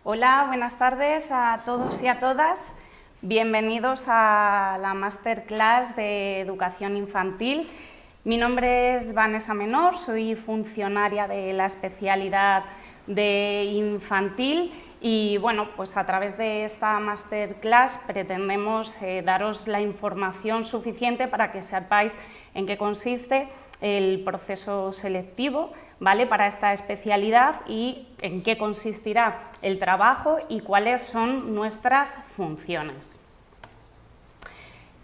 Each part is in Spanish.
Hola, buenas tardes a todos y a todas. Bienvenidos a la Masterclass de Educación Infantil. Mi nombre es Vanessa Menor, soy funcionaria de la especialidad de Infantil y bueno, pues a través de esta Masterclass pretendemos daros la información suficiente para que sepáis en qué consiste el proceso selectivo, ¿vale?, para esta especialidad y en qué consistirá el trabajo y cuáles son nuestras funciones.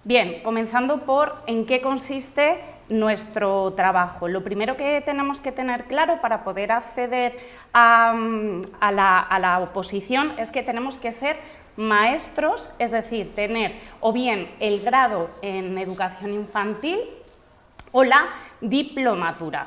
Bien, comenzando por en qué consiste nuestro trabajo. Lo primero que tenemos que tener claro para poder acceder a la oposición es que tenemos que ser maestros, es decir, tener o bien el grado en educación infantil o la diplomatura.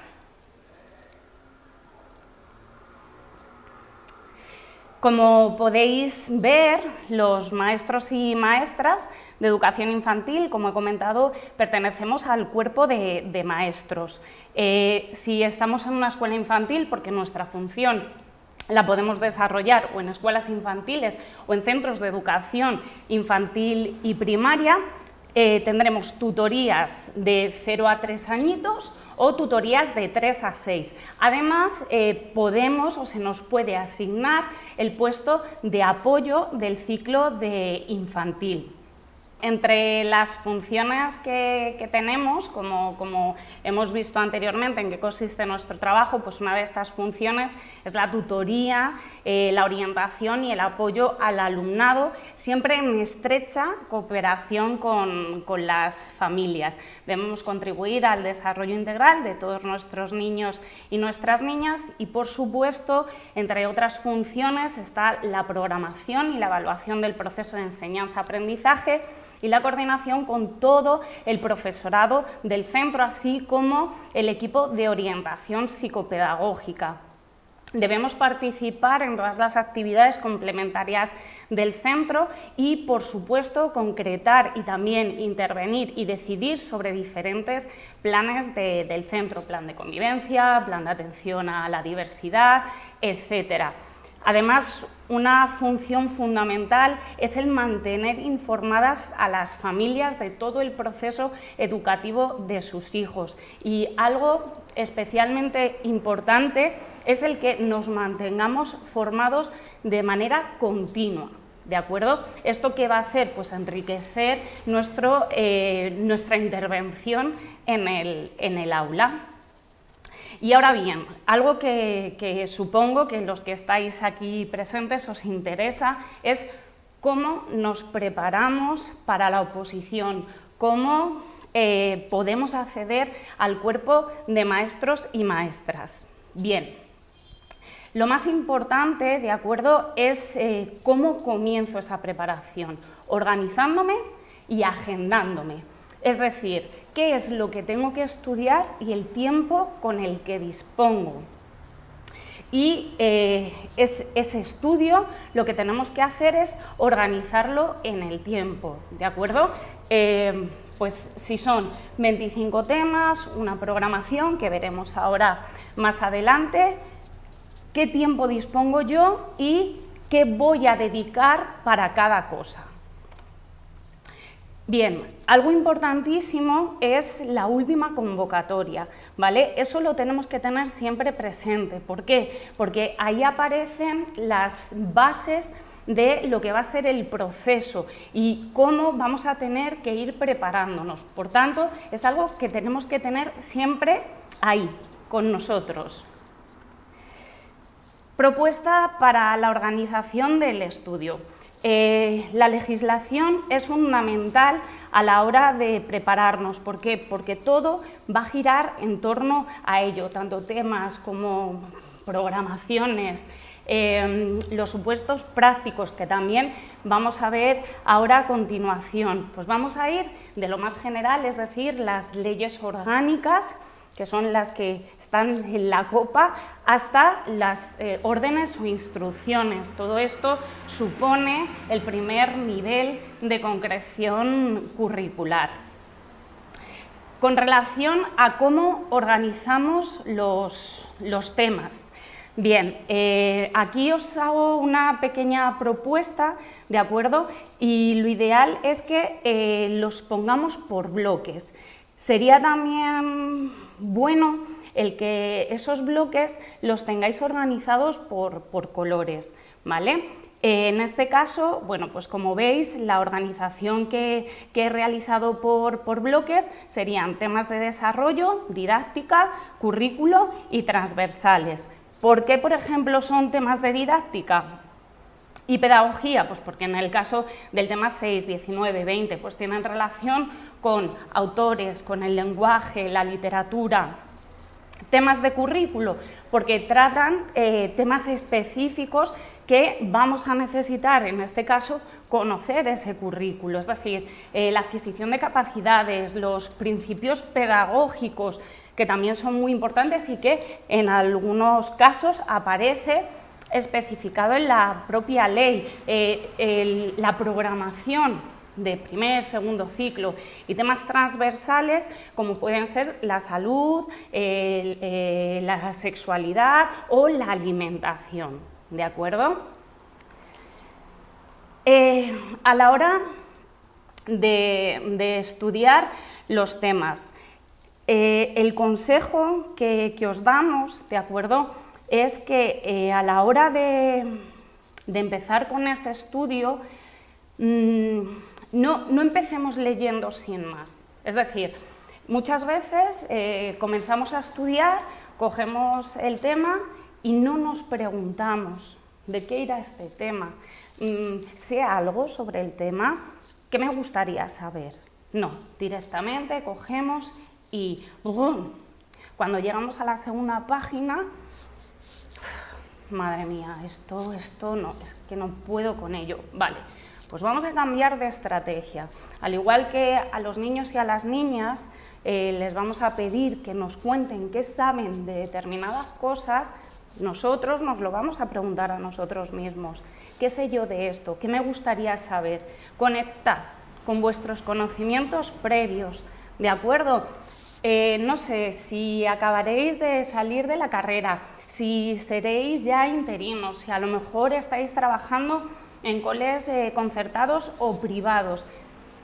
Como podéis ver, los maestros y maestras de educación infantil, como he comentado, pertenecemos al cuerpo de maestros. Si estamos en una escuela infantil, porque nuestra función la podemos desarrollar o en escuelas infantiles o en centros de educación infantil y primaria, tendremos tutorías de 0 a 3 añitos o tutorías de 3 a 6. Además, podemos o se nos puede asignar el puesto de apoyo del ciclo de infantil. Entre las funciones que tenemos, como hemos visto anteriormente en qué consiste nuestro trabajo, pues una de estas funciones es la tutoría, la orientación y el apoyo al alumnado, siempre en estrecha cooperación con las familias. Debemos contribuir al desarrollo integral de todos nuestros niños y nuestras niñas y, por supuesto, entre otras funciones está la programación y la evaluación del proceso de enseñanza-aprendizaje y la coordinación con todo el profesorado del centro, así como el equipo de orientación psicopedagógica. Debemos participar en todas las actividades complementarias del centro y, por supuesto, concretar y también intervenir y decidir sobre diferentes planes del centro, plan de convivencia, plan de atención a la diversidad, etcétera. Además, una función fundamental es el mantener informadas a las familias de todo el proceso educativo de sus hijos. Y algo especialmente importante es el que nos mantengamos formados de manera continua. ¿De acuerdo? ¿Esto qué va a hacer? Pues enriquecer nuestra intervención en el aula. Y ahora bien, algo que supongo que los que estáis aquí presentes os interesa es cómo nos preparamos para la oposición, cómo podemos acceder al cuerpo de maestros y maestras. Bien, lo más importante, ¿de acuerdo?, es cómo comienzo esa preparación, organizándome y agendándome. Es decir, qué es lo que tengo que estudiar y el tiempo con el que dispongo. Y ese estudio lo que tenemos que hacer es organizarlo en el tiempo, ¿de acuerdo? Pues si son 25 temas, una programación que veremos ahora más adelante, qué tiempo dispongo yo y qué voy a dedicar para cada cosa. Bien, algo importantísimo es la última convocatoria, ¿vale? Eso lo tenemos que tener siempre presente. ¿Por qué? Porque ahí aparecen las bases de lo que va a ser el proceso y cómo vamos a tener que ir preparándonos. Por tanto, es algo que tenemos que tener siempre ahí, con nosotros. Propuesta para la organización del estudio. La legislación es fundamental a la hora de prepararnos. ¿Por qué? Porque todo va a girar en torno a ello, tanto temas como programaciones, los supuestos prácticos que también vamos a ver ahora a continuación. Pues vamos a ir de lo más general, es decir, las leyes orgánicas, que son las que están en la copa, hasta las órdenes o instrucciones. Todo esto supone el primer nivel de concreción curricular. Con relación a cómo organizamos los temas, Bien, aquí os hago una pequeña propuesta, ¿de acuerdo? Y lo ideal es que los pongamos por bloques. Sería también bueno el que esos bloques los tengáis organizados por colores, ¿vale? En este caso, bueno, pues como veis, la organización que he realizado por bloques serían temas de desarrollo, didáctica, currículo y transversales. ¿Por qué, por ejemplo, son temas de didáctica y pedagogía? Pues porque en el caso del tema 6, 19, 20, pues tienen relación con autores, con el lenguaje, la literatura. Temas de currículo, porque tratan temas específicos que vamos a necesitar, en este caso, conocer ese currículo, es decir, la adquisición de capacidades, los principios pedagógicos, que también son muy importantes y que en algunos casos aparece especificado en la propia ley, la programación de primer, segundo ciclo y temas transversales como pueden ser la salud, la sexualidad o la alimentación, ¿de acuerdo? A la hora de estudiar los temas, el consejo que os damos, ¿de acuerdo?, es que a la hora de empezar con ese estudio, no empecemos leyendo sin más. Es decir, muchas veces comenzamos a estudiar, cogemos el tema y no nos preguntamos de qué irá este tema. ¿Sé algo sobre el tema? ¿Qué me gustaría saber? No, directamente cogemos y cuando llegamos a la segunda página, madre mía, esto no, es que no puedo con ello. Vale, pues vamos a cambiar de estrategia. Al igual que a los niños y a las niñas les vamos a pedir que nos cuenten qué saben de determinadas cosas, nosotros nos lo vamos a preguntar a nosotros mismos. ¿Qué sé yo de esto? ¿Qué me gustaría saber? Conectad con vuestros conocimientos previos, ¿de acuerdo? No sé, si acabaréis de salir de la carrera, si seréis ya interinos, si a lo mejor estáis trabajando en coles concertados o privados.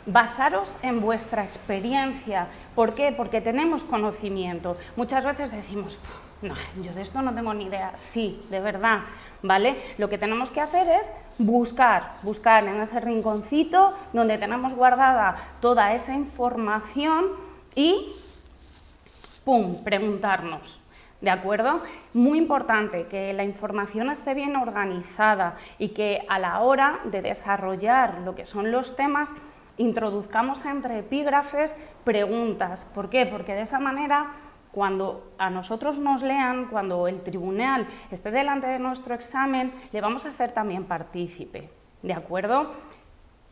Basaros en vuestra experiencia. ¿Por qué? Porque tenemos conocimiento. Muchas veces decimos, no, yo de esto no tengo ni idea. Sí, de verdad, ¿vale? Lo que tenemos que hacer es buscar en ese rinconcito donde tenemos guardada toda esa información y ¡pum!, preguntarnos. ¿De acuerdo? Muy importante que la información esté bien organizada y que a la hora de desarrollar lo que son los temas introduzcamos entre epígrafes preguntas. ¿Por qué? Porque de esa manera, cuando a nosotros nos lean, cuando el tribunal esté delante de nuestro examen, le vamos a hacer también partícipe. ¿De acuerdo?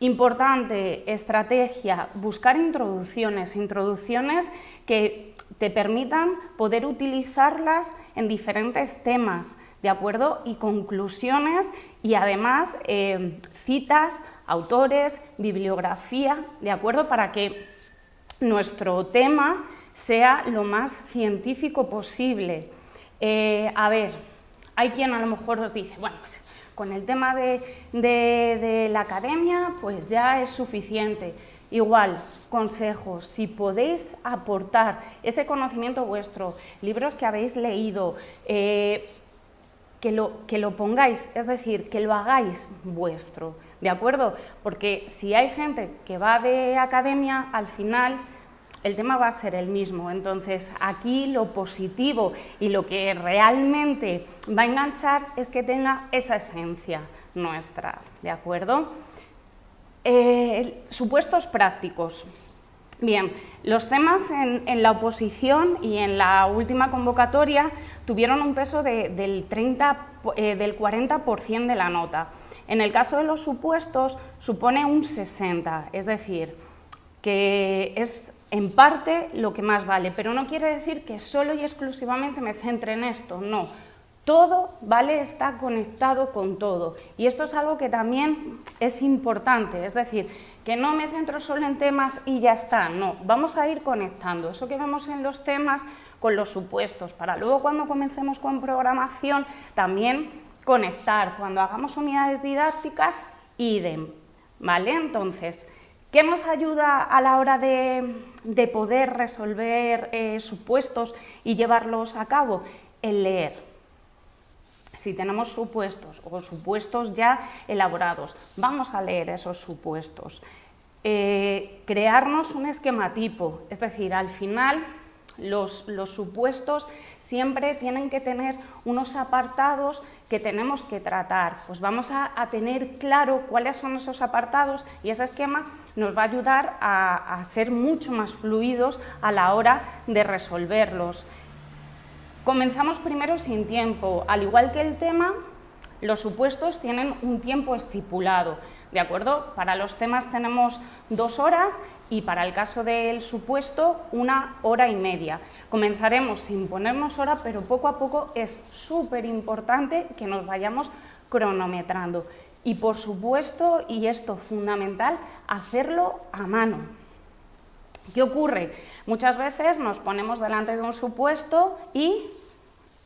Importante estrategia, buscar introducciones que te permitan poder utilizarlas en diferentes temas, ¿de acuerdo? Y conclusiones y además citas, autores, bibliografía, ¿de acuerdo? Para que nuestro tema sea lo más científico posible. A ver, hay quien a lo mejor os dice, bueno, pues con el tema de la academia pues ya es suficiente. Igual, consejos, si podéis aportar ese conocimiento vuestro, libros que habéis leído, que lo pongáis, es decir, que lo hagáis vuestro, ¿de acuerdo? Porque si hay gente que va de academia, al final el tema va a ser el mismo. Entonces, aquí lo positivo y lo que realmente va a enganchar es que tenga esa esencia nuestra, ¿de acuerdo? Supuestos prácticos. Bien, los temas en la oposición y en la última convocatoria tuvieron un peso del 40% de la nota. En el caso de los supuestos supone un 60%, es decir, que es en parte lo que más vale, pero no quiere decir que solo y exclusivamente me centre en esto, no. Todo, ¿vale?, está conectado con todo y esto es algo que también es importante, es decir, que no me centro solo en temas y ya está, no, vamos a ir conectando. Eso que vemos en los temas, con los supuestos, para luego cuando comencemos con programación también conectar. Cuando hagamos unidades didácticas, idem, ¿vale? Entonces, ¿qué nos ayuda a la hora de poder resolver supuestos y llevarlos a cabo? El leer. Si tenemos supuestos o supuestos ya elaborados, vamos a leer esos supuestos. Crearnos un esquematipo, es decir, al final los supuestos siempre tienen que tener unos apartados que tenemos que tratar. Pues vamos a tener claro cuáles son esos apartados y ese esquema nos va a ayudar a ser mucho más fluidos a la hora de resolverlos. Comenzamos primero sin tiempo, al igual que el tema, los supuestos tienen un tiempo estipulado, ¿de acuerdo? Para los temas tenemos 2 horas y para el caso del supuesto 1 hora y media. Comenzaremos sin ponernos hora, pero poco a poco es súper importante que nos vayamos cronometrando. Y por supuesto, y esto fundamental, hacerlo a mano. ¿Qué ocurre? Muchas veces nos ponemos delante de un supuesto y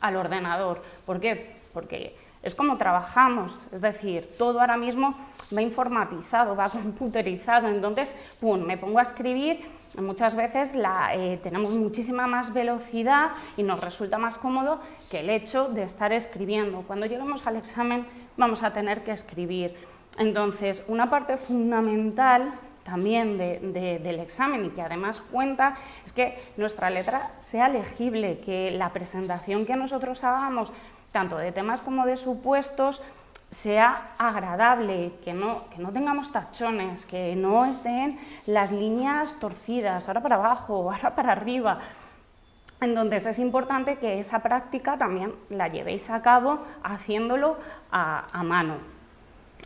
al ordenador. ¿Por qué? Porque es como trabajamos, es decir, todo ahora mismo va informatizado, va computerizado, entonces, pum, me pongo a escribir, muchas veces tenemos muchísima más velocidad y nos resulta más cómodo que el hecho de estar escribiendo. Cuando lleguemos al examen vamos a tener que escribir. Entonces, una parte fundamental también del examen y que además cuenta es que nuestra letra sea legible, que la presentación que nosotros hagamos, tanto de temas como de supuestos, sea agradable, que no tengamos tachones, que no estén las líneas torcidas, ahora para abajo, ahora para arriba. Entonces es importante que esa práctica también la llevéis a cabo haciéndolo a mano.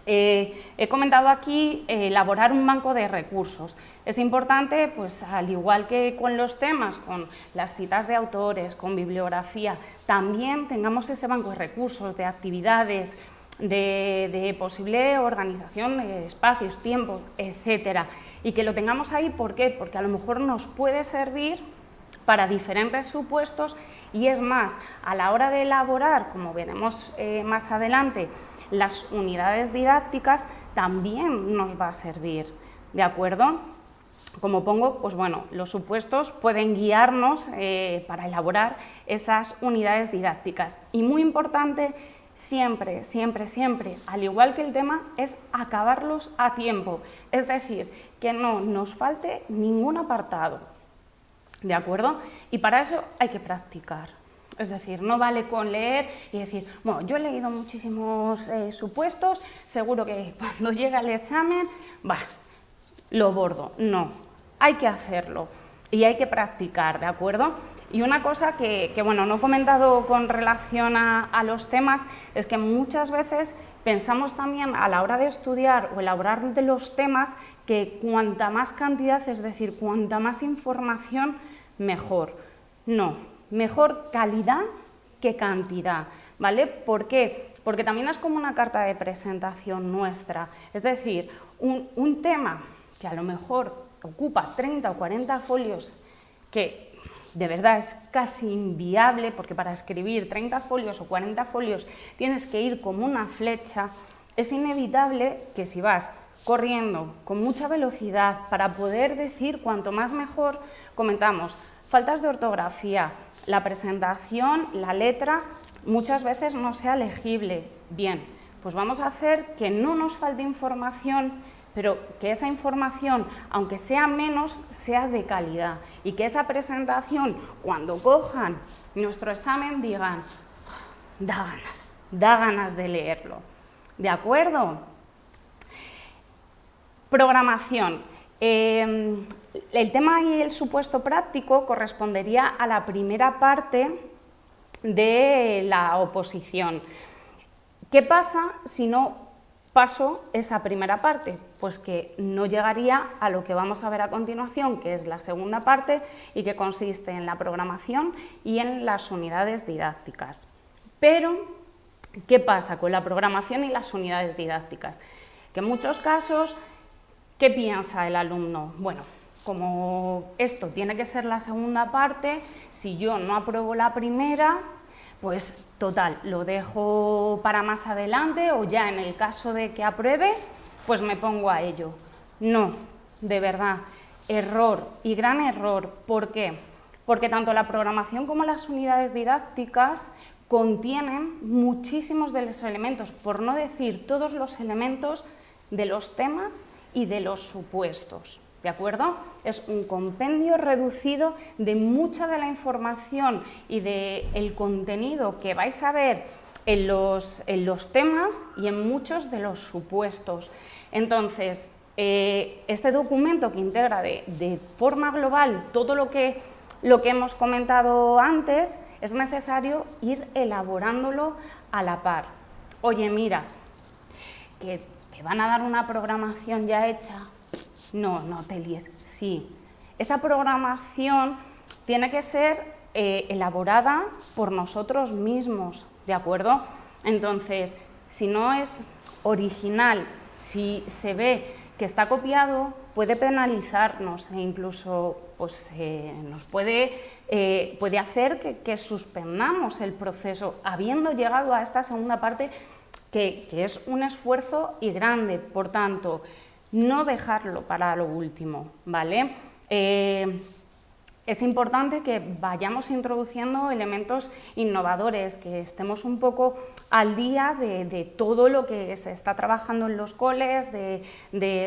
He comentado aquí elaborar un banco de recursos. Es importante, pues al igual que con los temas, con las citas de autores, con bibliografía, también tengamos ese banco de recursos, de actividades, de posible organización de espacios, tiempos, etcétera. Y que lo tengamos ahí, ¿por qué? Porque a lo mejor nos puede servir para diferentes supuestos y es más, a la hora de elaborar, como veremos más adelante, las unidades didácticas también nos va a servir, ¿de acuerdo? Como pongo, pues bueno, los supuestos pueden guiarnos para elaborar esas unidades didácticas. Y muy importante, siempre, siempre, siempre, al igual que el tema, es acabarlos a tiempo. Es decir, que no nos falte ningún apartado, ¿de acuerdo? Y para eso hay que practicar. Es decir, no vale con leer y decir, bueno, yo he leído muchísimos supuestos, seguro que cuando llega el examen, lo bordo. No, hay que hacerlo y hay que practicar, ¿de acuerdo? Y una cosa que bueno, no he comentado con relación a los temas, es que muchas veces pensamos también a la hora de estudiar o elaborar de los temas que cuanta más cantidad, es decir, cuanta más información, mejor. No. Mejor calidad que cantidad, ¿vale? ¿Por qué? Porque también es como una carta de presentación nuestra, es decir, un tema que a lo mejor ocupa 30 o 40 folios, que de verdad es casi inviable, porque para escribir 30 folios o 40 folios tienes que ir como una flecha, es inevitable que si vas corriendo con mucha velocidad para poder decir cuanto más mejor, comentamos, faltas de ortografía, la presentación, la letra, muchas veces no sea legible. Bien, pues vamos a hacer que no nos falte información, pero que esa información, aunque sea menos, sea de calidad y que esa presentación, cuando cojan nuestro examen, digan, da ganas de leerlo. ¿De acuerdo? Programación. El tema y el supuesto práctico correspondería a la primera parte de la oposición. ¿Qué pasa si no paso esa primera parte? Pues que no llegaría a lo que vamos a ver a continuación, que es la segunda parte y que consiste en la programación y en las unidades didácticas. Pero, ¿qué pasa con la programación y las unidades didácticas? Que en muchos casos, ¿qué piensa el alumno? Bueno, como esto tiene que ser la segunda parte, si yo no apruebo la primera, pues total, lo dejo para más adelante o ya en el caso de que apruebe, pues me pongo a ello. No, de verdad, error y gran error. ¿Por qué? Porque tanto la programación como las unidades didácticas contienen muchísimos de los elementos, por no decir todos los elementos de los temas y de los supuestos, ¿de acuerdo? Es un compendio reducido de mucha de la información y del contenido que vais a ver en los temas y en muchos de los supuestos. Entonces, este documento que integra de forma global todo lo que hemos comentado antes, es necesario ir elaborándolo a la par. Oye, mira, que te van a dar una programación ya hecha. No, no te líes. Sí, esa programación tiene que ser elaborada por nosotros mismos, ¿de acuerdo? Entonces, si no es original, si se ve que está copiado, puede penalizarnos e incluso pues, nos puede hacer que suspendamos el proceso, habiendo llegado a esta segunda parte, que es un esfuerzo y grande. Por tanto, no dejarlo para lo último, ¿vale? Es importante que vayamos introduciendo elementos innovadores, que estemos un poco al día de todo lo que se está trabajando en los coles,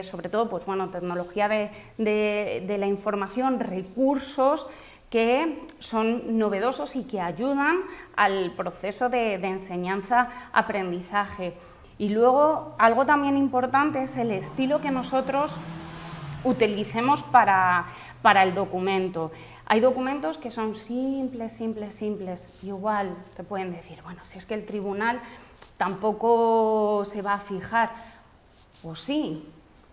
sobre todo, pues bueno, tecnología de la información, recursos que son novedosos y que ayudan al proceso de enseñanza-aprendizaje. Y luego, algo también importante es el estilo que nosotros utilicemos para el documento. Hay documentos que son simples, simples, simples. Igual te pueden decir, bueno, si es que el tribunal tampoco se va a fijar. Pues sí,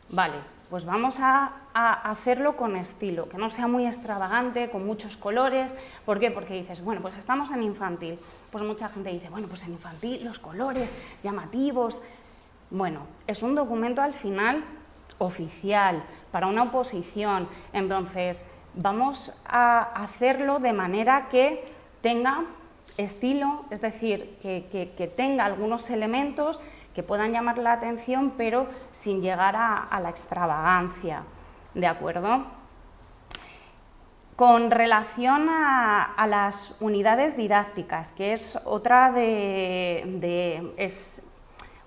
vale, pues vamos a hacerlo con estilo, que no sea muy extravagante, con muchos colores. ¿Por qué? Porque dices, bueno, pues estamos en infantil. Pues mucha gente dice, bueno, pues en infantil los colores llamativos. Bueno, es un documento al final oficial, para una oposición. Entonces, vamos a hacerlo de manera que tenga estilo, es decir, que tenga algunos elementos que puedan llamar la atención, pero sin llegar a la extravagancia, ¿de acuerdo? Con relación a las unidades didácticas, que es otra es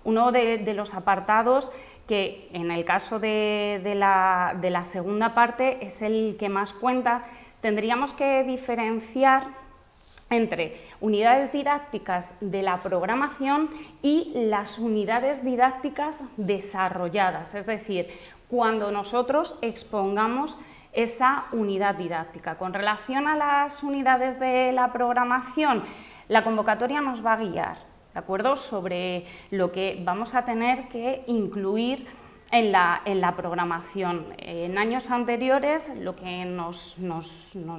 uno de los apartados que en el caso de la segunda parte es el que más cuenta, tendríamos que diferenciar entre unidades didácticas de la programación y las unidades didácticas desarrolladas, es decir, cuando nosotros expongamos esa unidad didáctica. Con relación a las unidades de la programación, la convocatoria nos va a guiar, ¿de acuerdo?, sobre lo que vamos a tener que incluir en la programación. En años anteriores lo que nos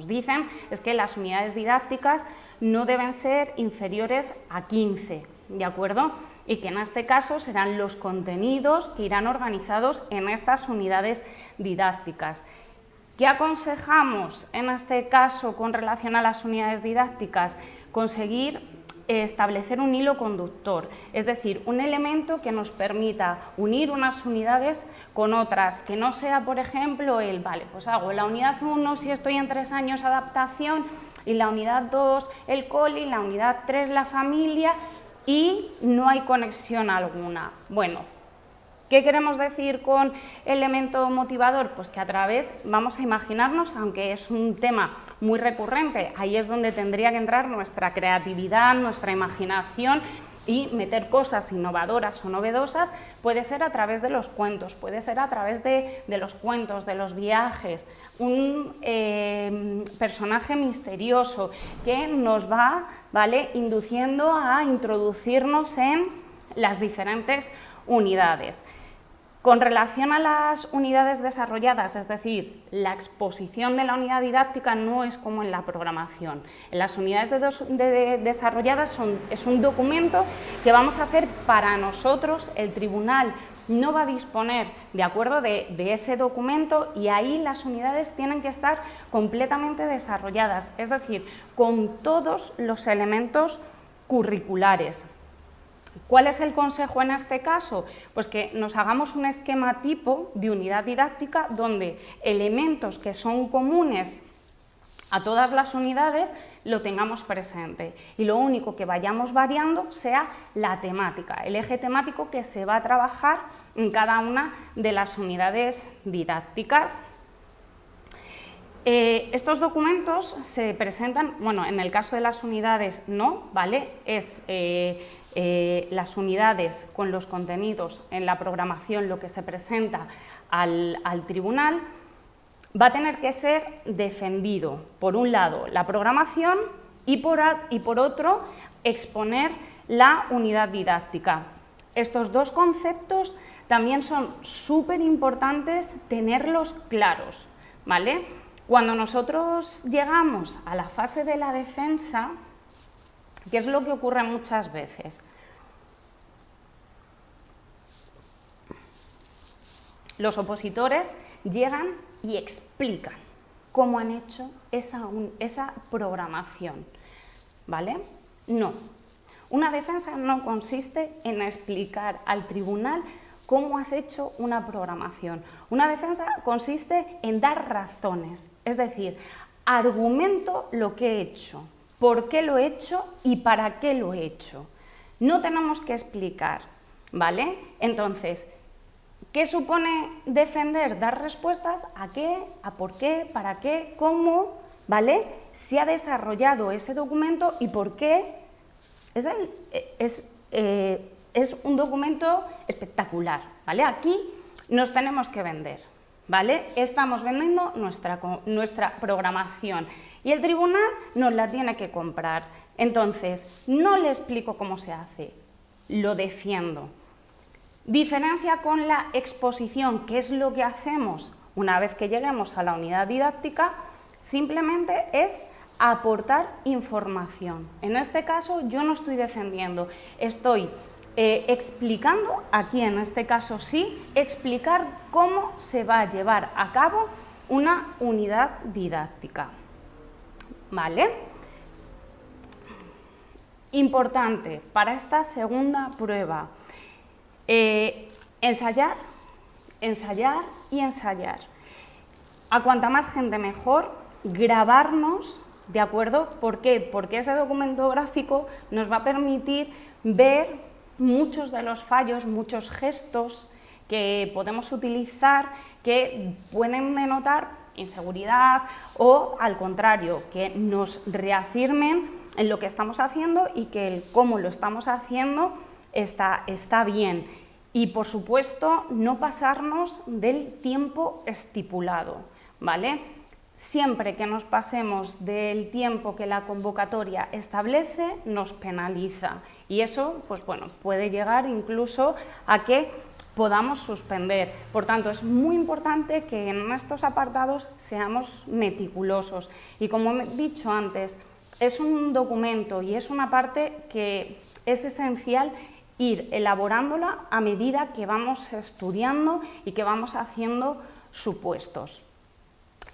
dicen es que las unidades didácticas no deben ser inferiores a 15, ¿de acuerdo?, y que en este caso serán los contenidos que irán organizados en estas unidades didácticas. ¿Qué aconsejamos en este caso con relación a las unidades didácticas? Conseguir establecer un hilo conductor, es decir, un elemento que nos permita unir unas unidades con otras, que no sea, por ejemplo, vale, pues hago la unidad 1 si estoy en 3 años adaptación, y la unidad 2 el cole, y la unidad 3 la familia, y no hay conexión alguna. Bueno, ¿qué queremos decir con elemento motivador? Pues que a través, vamos a imaginarnos, aunque es un tema muy recurrente, ahí es donde tendría que entrar nuestra creatividad, nuestra imaginación y meter cosas innovadoras o novedosas, puede ser a través de los cuentos, puede ser a través de los cuentos, de los viajes, un personaje misterioso que nos va, ¿vale?, induciendo a introducirnos en las diferentes unidades. Con relación a las unidades desarrolladas, es decir, la exposición de la unidad didáctica no es como en la programación. En las unidades desarrolladas es un documento que vamos a hacer para nosotros, el tribunal no va a disponer de acuerdo de ese documento, y ahí las unidades tienen que estar completamente desarrolladas, es decir, con todos los elementos curriculares. ¿Cuál es el consejo en este caso? Pues que nos hagamos un esquema tipo de unidad didáctica donde elementos que son comunes a todas las unidades lo tengamos presente, y lo único que vayamos variando sea la temática, el eje temático que se va a trabajar en cada una de las unidades didácticas. Estos documentos se presentan, bueno, en el caso de las unidades no, ¿vale? Es las unidades con los contenidos en la programación lo que se presenta al tribunal. Va a tener que ser defendido, por un lado, la programación y por otro, exponer la unidad didáctica. Estos dos conceptos también son súper importantes tenerlos claros, ¿vale? Cuando nosotros llegamos a la fase de la defensa, ¿qué es lo que ocurre muchas veces? Los opositores llegan y explican cómo han hecho esa programación, ¿vale? No. Una defensa no consiste en explicar al tribunal cómo has hecho una programación. Una defensa consiste en dar razones, es decir, argumento lo que he hecho, por qué lo he hecho y para qué lo he hecho. No tenemos que explicar, ¿vale? Entonces, ¿qué supone defender? Dar respuestas a qué, a por qué, para qué, cómo, ¿vale? Se ha desarrollado ese documento y por qué. Es un documento espectacular, ¿vale? Aquí nos tenemos que vender, ¿vale? Estamos vendiendo nuestra programación y el tribunal nos la tiene que comprar. Entonces, no le explico cómo se hace, lo defiendo. Diferencia con la exposición, ¿qué es lo que hacemos? Una vez que lleguemos a la unidad didáctica, simplemente es aportar información. En este caso yo no estoy defendiendo, estoy explicando, aquí en este caso sí, explicar cómo se va a llevar a cabo una unidad didáctica. ¿Vale? Importante para esta segunda prueba. Ensayar, ensayar y ensayar. A cuanta más gente mejor, grabarnos, ¿de acuerdo? ¿Por qué? Porque ese documento gráfico nos va a permitir ver muchos de los fallos, muchos gestos que podemos utilizar que pueden denotar inseguridad o, al contrario, que nos reafirmen en lo que estamos haciendo y que el cómo lo estamos haciendo está bien. Y, por supuesto, no pasarnos del tiempo estipulado, ¿vale? Siempre que nos pasemos del tiempo que la convocatoria establece, nos penaliza. Y eso, pues bueno, puede llegar incluso a que podamos suspender. Por tanto, es muy importante que en estos apartados seamos meticulosos. Y como he dicho antes, es un documento y es una parte que es esencial ir elaborándola a medida que vamos estudiando y que vamos haciendo supuestos.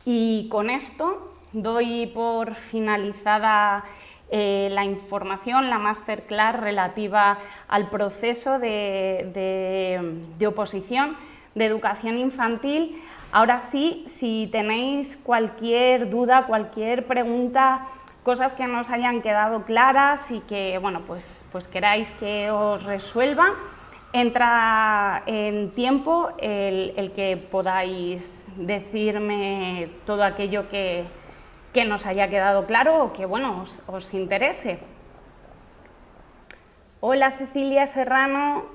Y con esto doy por finalizada la información, la masterclass relativa al proceso de oposición de educación infantil. Ahora sí, si tenéis cualquier duda, cualquier pregunta, cosas que nos hayan quedado claras y que, bueno, pues queráis que os resuelva, entra en tiempo el que podáis decirme todo aquello que nos haya quedado claro o que, bueno, os interese. Hola Cecilia Serrano,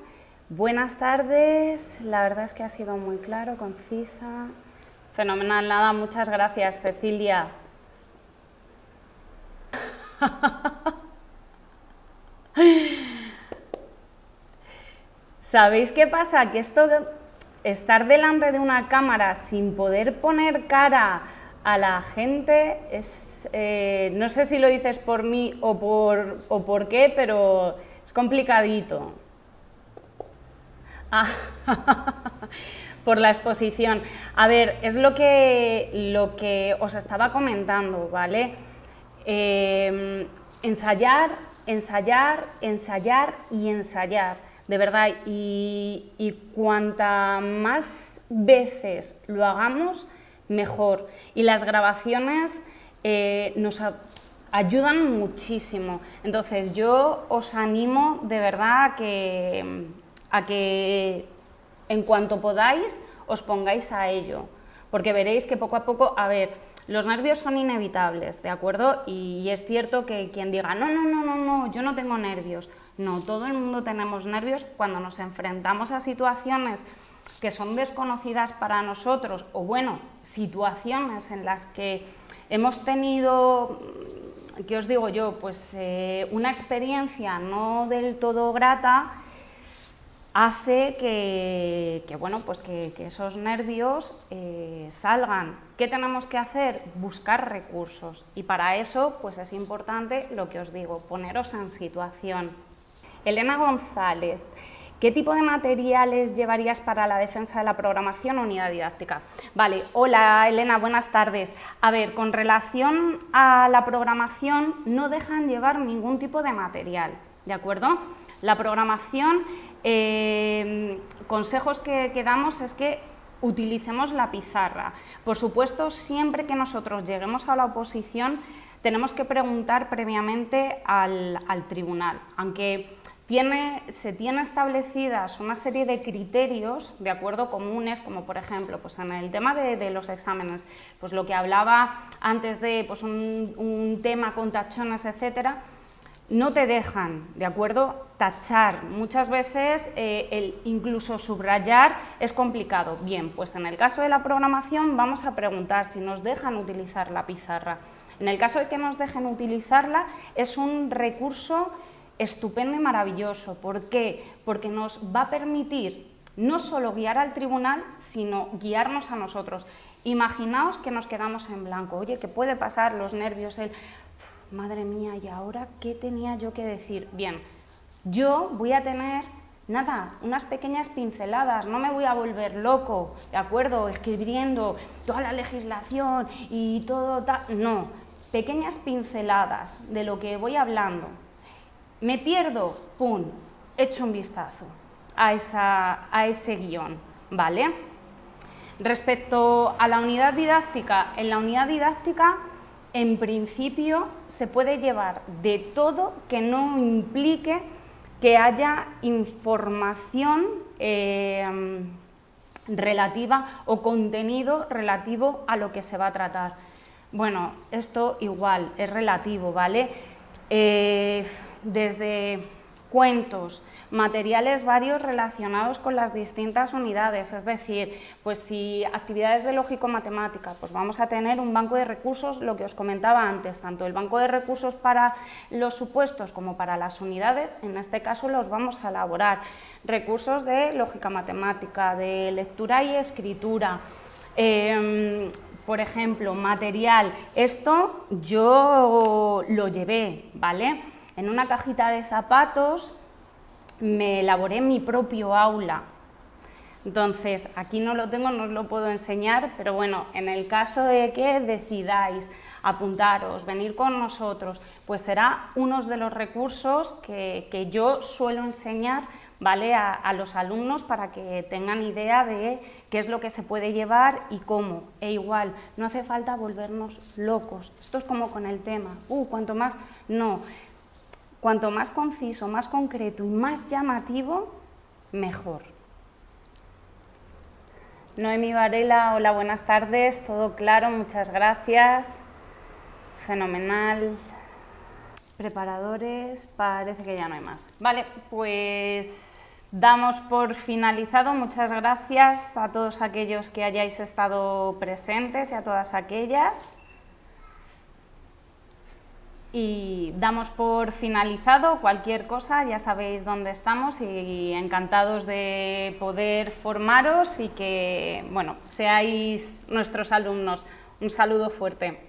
buenas tardes. La verdad es que ha sido muy claro, concisa. Fenomenal, nada, muchas gracias Cecilia. ¿Sabéis qué pasa? Que esto de estar delante de una cámara sin poder poner cara a la gente es, no sé si lo dices por mí o por qué, pero es complicadito. Ah, por la exposición. A ver, es lo que os estaba comentando, ¿vale? Ensayar, ensayar, ensayar y ensayar, de verdad. Y cuanta más veces lo hagamos, mejor. Y las grabaciones nos ayudan muchísimo. Entonces, yo os animo de verdad a que en cuanto podáis os pongáis a ello, porque veréis que poco a poco, a ver, los nervios son inevitables, ¿de acuerdo? Y es cierto que quien diga, no, yo no tengo nervios, no, todo el mundo tenemos nervios cuando nos enfrentamos a situaciones que son desconocidas para nosotros, o bueno, situaciones en las que hemos tenido, ¿qué os digo yo? Pues una experiencia no del todo grata, hace que bueno, pues que esos nervios salgan. ¿Qué tenemos que hacer? Buscar recursos, y para eso pues es importante lo que os digo, poneros en situación. Elena González, ¿qué tipo de materiales llevarías para la defensa de la programación o unidad didáctica? Vale, hola Elena, buenas tardes. A ver, con relación a la programación, no dejan llevar ningún tipo de material, ¿de acuerdo? La programación, consejos que damos es que utilicemos la pizarra. Por supuesto, siempre que nosotros lleguemos a la oposición, tenemos que preguntar previamente al tribunal, aunque se tiene establecidas una serie de criterios, de acuerdo, comunes, como por ejemplo, pues en el tema de los exámenes, pues lo que hablaba antes de pues un tema con tachones, etcétera. No te dejan, ¿de acuerdo?, tachar. Muchas veces incluso subrayar es complicado. Bien, pues en el caso de la programación vamos a preguntar si nos dejan utilizar la pizarra. En el caso de que nos dejen utilizarla, es un recurso estupendo y maravilloso. ¿Por qué? Porque nos va a permitir no solo guiar al tribunal, sino guiarnos a nosotros. Imaginaos que nos quedamos en blanco. Oye, ¿qué puede pasar? Los nervios, madre mía, ¿y ahora qué tenía yo que decir? Bien, yo voy a tener, nada, unas pequeñas pinceladas, no me voy a volver loco, ¿de acuerdo? Escribiendo toda la legislación y todo tal, no, pequeñas pinceladas de lo que voy hablando. ¿Me pierdo? ¡Pum! Echo un vistazo a ese guión, ¿vale? Respecto a la unidad didáctica, en la unidad didáctica, en principio, se puede llevar de todo que no implique que haya información relativa o contenido relativo a lo que se va a tratar. Bueno, esto igual es relativo, ¿vale? Desde cuentos, materiales varios relacionados con las distintas unidades, es decir, pues si actividades de lógico-matemática, pues vamos a tener un banco de recursos, lo que os comentaba antes, tanto el banco de recursos para los supuestos como para las unidades, en este caso los vamos a elaborar, recursos de lógica-matemática, de lectura y escritura, por ejemplo, material, esto yo lo llevé, ¿vale? En una cajita de zapatos me elaboré mi propio aula. Entonces, aquí no lo tengo, no os lo puedo enseñar, pero bueno, en el caso de que decidáis apuntaros, venir con nosotros, pues será uno de los recursos que yo suelo enseñar, ¿vale?, a los alumnos para que tengan idea de qué es lo que se puede llevar y cómo. E igual, no hace falta volvernos locos. Esto es como con el tema, cuanto más, no. Cuanto más conciso, más concreto y más llamativo, mejor. Noemi Varela, hola, buenas tardes, todo claro, muchas gracias. Fenomenal. Preparadores, parece que ya no hay más. Vale, pues damos por finalizado. Muchas gracias a todos aquellos que hayáis estado presentes y a todas aquellas. Y damos por finalizado. Cualquier cosa, ya sabéis dónde estamos y encantados de poder formaros y que, bueno, seáis nuestros alumnos. Un saludo fuerte.